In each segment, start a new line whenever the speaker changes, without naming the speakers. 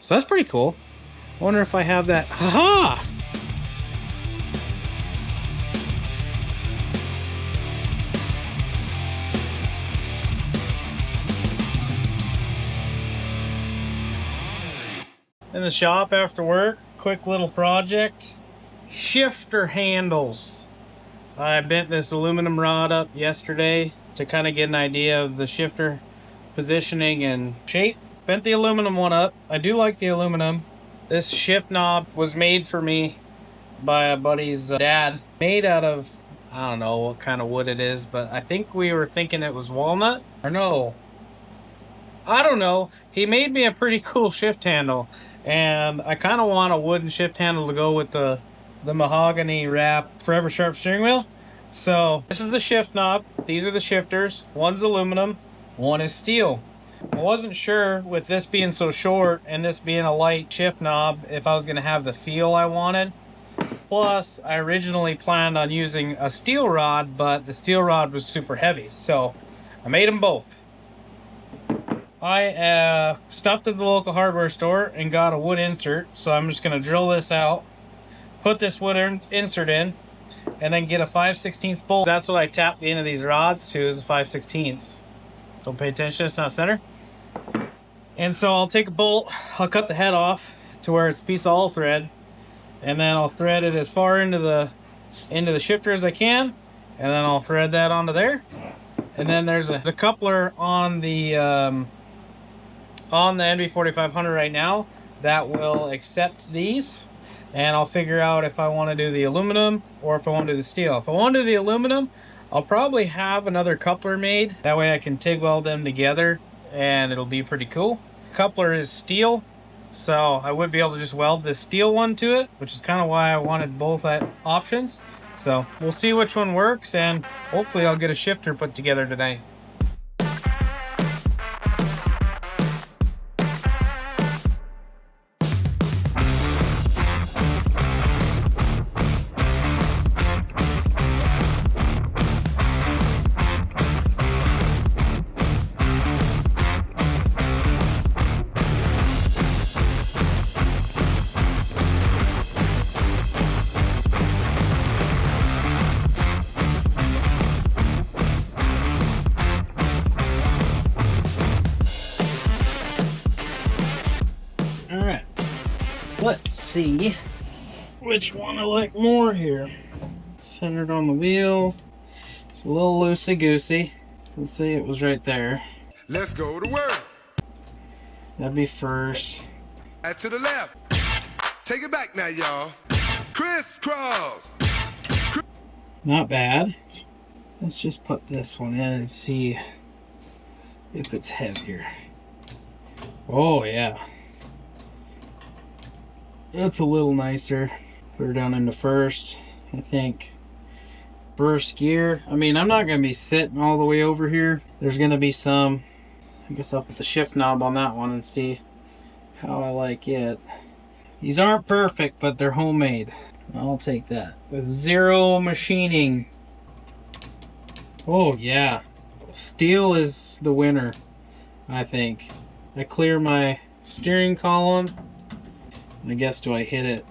So that's pretty cool. I wonder if I have that. Haha! In the shop after work, quick little project. Shifter handles. I bent this aluminum rod up yesterday to kind of get an idea of the shifter positioning and shape. Bent the aluminum one up. I do like the aluminum. This shift knob was made for me by a buddy's dad. Made out of, I don't know what kind of wood it is, but I think we were thinking it was walnut. Or no, I don't know. He made me a pretty cool shift handle, and I kind of want a wooden shift handle to go with the mahogany wrap Forever Sharp steering wheel. So this is the shift knob. These are the shifters. One's aluminum, one is steel. I wasn't sure with this being so short and this being a light shift knob if I was going to have the feel I wanted. Plus, I originally planned on using a steel rod, but the steel rod was super heavy, so I made them both. I stopped at the local hardware store and got a wood insert, so I'm just going to drill this out, put this wood insert in, and then get a 5/16 bolt. That's what I tap the end of these rods to, is a 5/16. Don't pay attention, it's not center. And so I'll take a bolt, I'll cut the head off to where it's a piece of all thread, and then I'll thread it as far into the shifter as I can, and then I'll thread that onto there. And then there's a coupler on the NV4500 right now that will accept these, and I'll figure out if I want to do the aluminum or if I want to do the steel. If I want to do the aluminum, I'll probably have another coupler made. That way I can TIG weld them together and it'll be pretty cool. Coupler is steel, so I would be able to just weld this steel one to it, which is kind of why I wanted both options. So we'll see which one works, and hopefully I'll get a shifter put together today. Alright, let's see which one I like more here. Centered on the wheel. It's a little loosey-goosey. Let's see, it was right there.
Let's go to work.
That'd be first.
Add to the left. Take it back now, y'all. Crisscross.
Not bad. Let's just put this one in and see if it's heavier. Oh, yeah. That's a little nicer. Put her down into first. I think first gear. I mean, I'm not going to be sitting all the way over here. There's going to be some. I guess I'll put the shift knob on that one and see how I like it. These aren't perfect, but they're homemade. I'll take that. With zero machining. Oh, yeah. Steel is the winner, I think. I clear my steering column. I guess, do I hit it?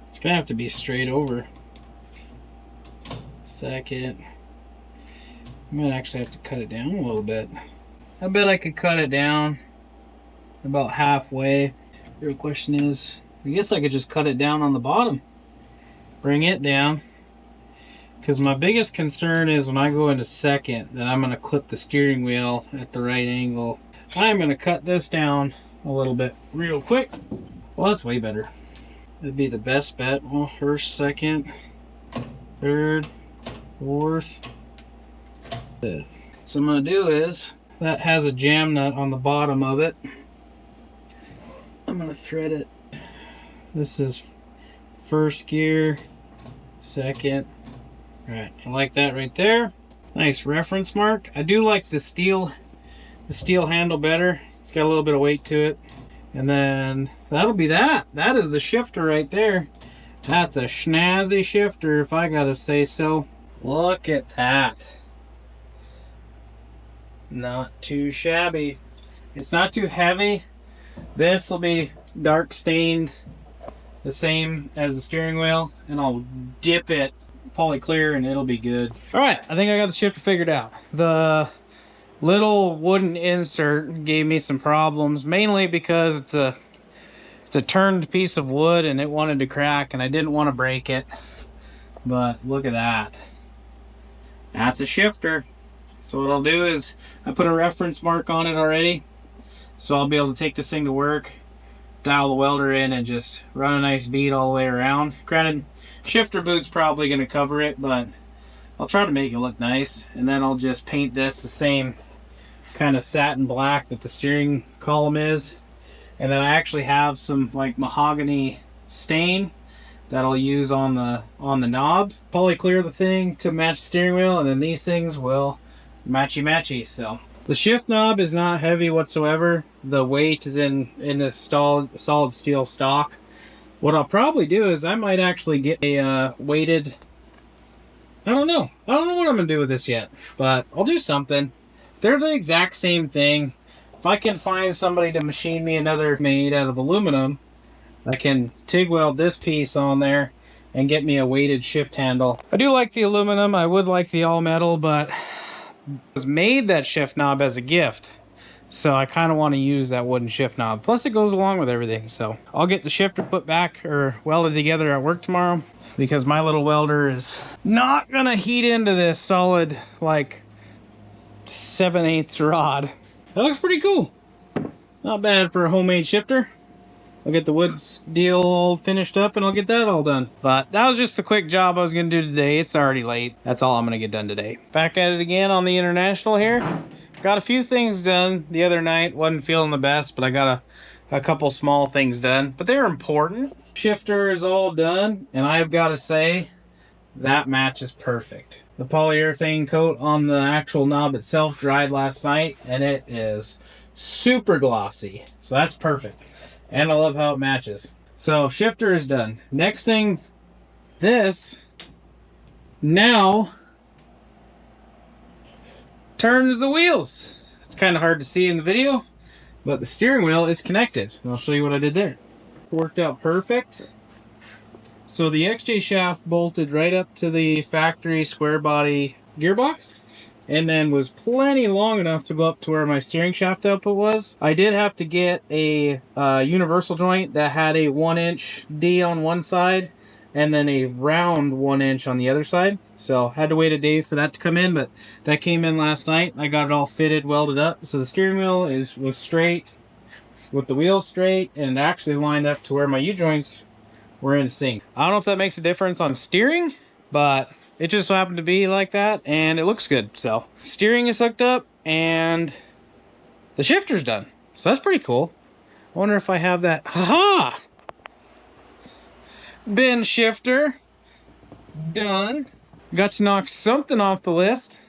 It's gonna have to be straight over. Second. I might actually have to cut it down a little bit. I bet I could cut it down about halfway. The real question is, I guess I could just cut it down on the bottom. Bring it down. Because my biggest concern is when I go into second, that I'm gonna clip the steering wheel at the right angle. I'm gonna cut this down a little bit real quick. Well, that's way better. It'd be the best bet. Well, first, second, third, fourth, fifth. So what I'm gonna do is, that has a jam nut on the bottom of it. I'm gonna thread it. This is first gear, second. Right, I like that right there. Nice reference mark. I do like the steel handle better. It's got a little bit of weight to it. And then that'll be that. That is the shifter right there. That's a snazzy shifter, if I gotta say so. Look at that. Not too shabby. It's not too heavy. This will be dark stained the same as the steering wheel, and I'll dip it poly clear and it'll be good. All right, I think I got the shifter figured out. The little wooden insert gave me some problems, mainly because it's a turned piece of wood and it wanted to crack, and I didn't want to break it. But look at that. That's a shifter. So what I'll do is I put a reference mark on it already, so I'll be able to take this thing to work, dial the welder in, and just run a nice bead all the way around. Granted, shifter boot's probably going to cover it, but I'll try to make it look nice. And then I'll just paint this the same kind of satin black that the steering column is. And then I actually have some like mahogany stain that I'll use on the knob. Poly clear the thing to match the steering wheel, and then these things will matchy. So the shift knob is not heavy whatsoever. The weight is in this solid steel stock. What I'll probably do is I might actually get a weighted, I don't know what I'm gonna do with this yet, but I'll do something. They're the exact same thing. If I can find somebody to machine me another made out of aluminum, I can TIG weld this piece on there and get me a weighted shift handle. I do like the aluminum. I would like the all metal, but I was made that shift knob as a gift, so I kind of want to use that wooden shift knob. Plus it goes along with everything. So I'll get the shifter put back or welded together at work tomorrow, because my little welder is not gonna heat into this solid like 7/8 rod. That looks pretty cool. Not bad for a homemade shifter. I'll get the wood deal all finished up and I'll get that all done. But that was just the quick job I was going to do today. It's already late. That's all I'm going to get done today. Back at it again on the International here. Got a few things done the other night. Wasn't feeling the best, but I got a couple small things done. But they're important. Shifter is all done, and I've got to say, that matches perfect. The polyurethane coat on the actual knob itself dried last night, and it is super glossy. So that's perfect. And I love how it matches. So shifter is done. Next thing, this now turns the wheels. It's kind of hard to see in the video, but the steering wheel is connected. And I'll show you what I did there. Worked out perfect. So the XJ shaft bolted right up to the factory square body gearbox, and then was plenty long enough to go up to where my steering shaft output was. I did have to get a universal joint that had a 1-inch D on one side and then a round 1-inch on the other side. So had to wait a day for that to come in, but that came in last night. I got it all fitted, welded up. So the steering wheel was straight with the wheels straight, and it actually lined up to where my U-joints were in sync. I don't know if that makes a difference on steering, but it just so happened to be like that, and it looks good. So steering is hooked up, and the shifter's done. So that's pretty cool. I wonder if I have that. Haha! Bin shifter done. Got to knock something off the list.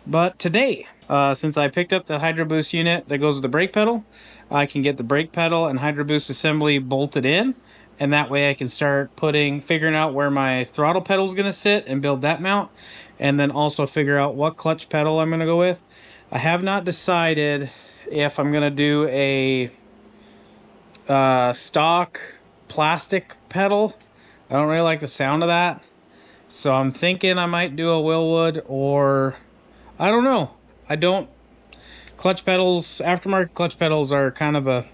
But today, since I picked up the Hydro Boost unit that goes with the brake pedal, I can get the brake pedal and Hydro Boost assembly bolted in. And that way I can start figuring out where my throttle pedal is going to sit and build that mount. And then also figure out what clutch pedal I'm going to go with. I have not decided if I'm going to do a stock plastic pedal. I don't really like the sound of that. So I'm thinking I might do a Willwood, or I don't know. Clutch pedals, aftermarket clutch pedals are kind of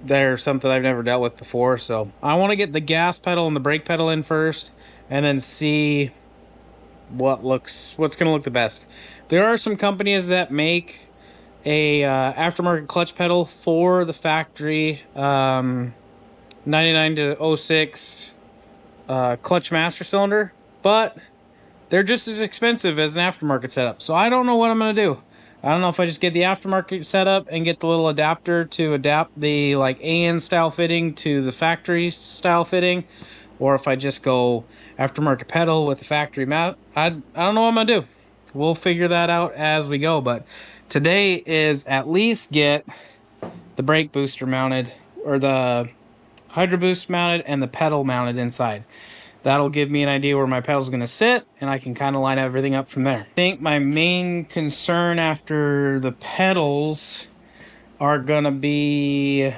they're something I've never dealt with before, so I want to get the gas pedal and the brake pedal in first, and then see what's going to look the best. There are some companies that make a aftermarket clutch pedal for the factory 99 to 06 clutch master cylinder, but they're just as expensive as an aftermarket setup. So I don't know what I'm going to do. I don't know if I just get the aftermarket setup and get the little adapter to adapt the like AN style fitting to the factory style fitting, or if I just go aftermarket pedal with the factory mount. I don't know what I'm gonna do. We'll figure that out as we go, but today is at least get the brake booster mounted, or the Hydro Boost mounted, and the pedal mounted inside. That'll give me an idea where my pedal's going to sit, and I can kind of line everything up from there. I think my main concern after the pedals are going to be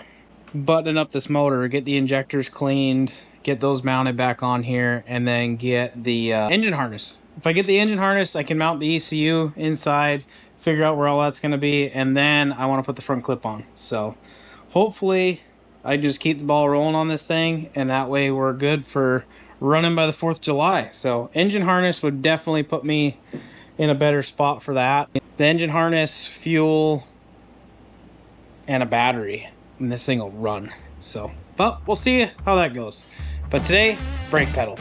buttoning up this motor, get the injectors cleaned, get those mounted back on here, and then get the engine harness. If I get the engine harness, I can mount the ECU inside, figure out where all that's going to be, and then I want to put the front clip on. So hopefully I just keep the ball rolling on this thing, and that way we're good for running by the 4th of July. So engine harness would definitely put me in a better spot for that. The engine harness, fuel, and a battery, and this thing will run. So, but we'll see how that goes. But today, brake pedal.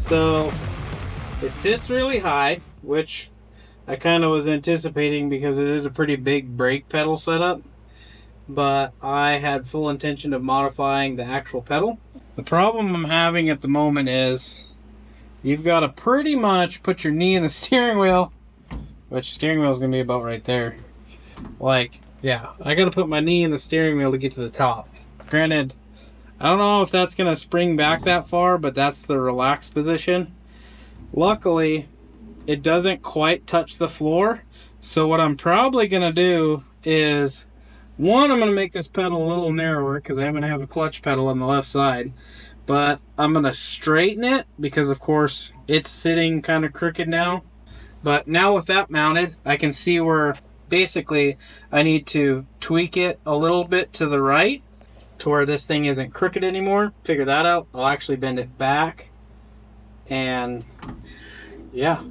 So it sits really high, which I kind of was anticipating because it is a pretty big brake pedal setup, but I had full intention of modifying the actual pedal. The problem I'm having at the moment is you've got to pretty much put your knee in the steering wheel, which steering wheel is going to be about right there. Like, yeah, I got to put my knee in the steering wheel to get to the top. Granted, I don't know if that's going to spring back that far, but that's the relaxed position. Luckily, it doesn't quite touch the floor. So what I'm probably going to do is, one, I'm going to make this pedal a little narrower because I'm going to have a clutch pedal on the left side. But I'm going to straighten it because, of course, it's sitting kind of crooked now. But now with that mounted, I can see where basically I need to tweak it a little bit to the right to where this thing isn't crooked anymore. Figure that out. I'll actually bend it back, and yeah,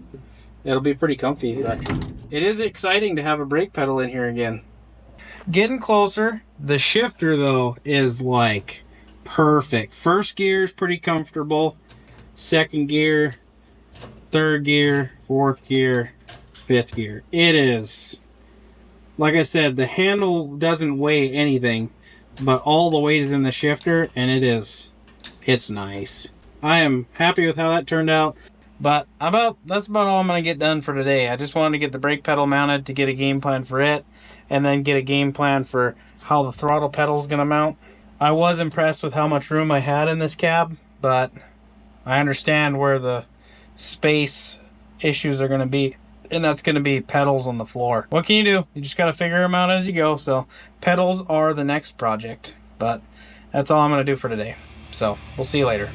it'll be pretty comfy. It is exciting to have a brake pedal in here again. Getting closer. The shifter though is like perfect. First gear is pretty comfortable. Second gear, third gear, fourth gear, fifth gear. It is, like I said, the handle doesn't weigh anything, but all the weight is in the shifter, and it's nice. I am happy with how that turned out. But that's about all I'm going to get done for today. I just wanted to get the brake pedal mounted to get a game plan for it, and then get a game plan for how the throttle pedal is going to mount. I was impressed with how much room I had in this cab, but I understand where the space issues are going to be, and that's going to be pedals on the floor. What can you do? You just got to figure them out as you go. So pedals are the next project, but that's all I'm going to do for today. So we'll see you later.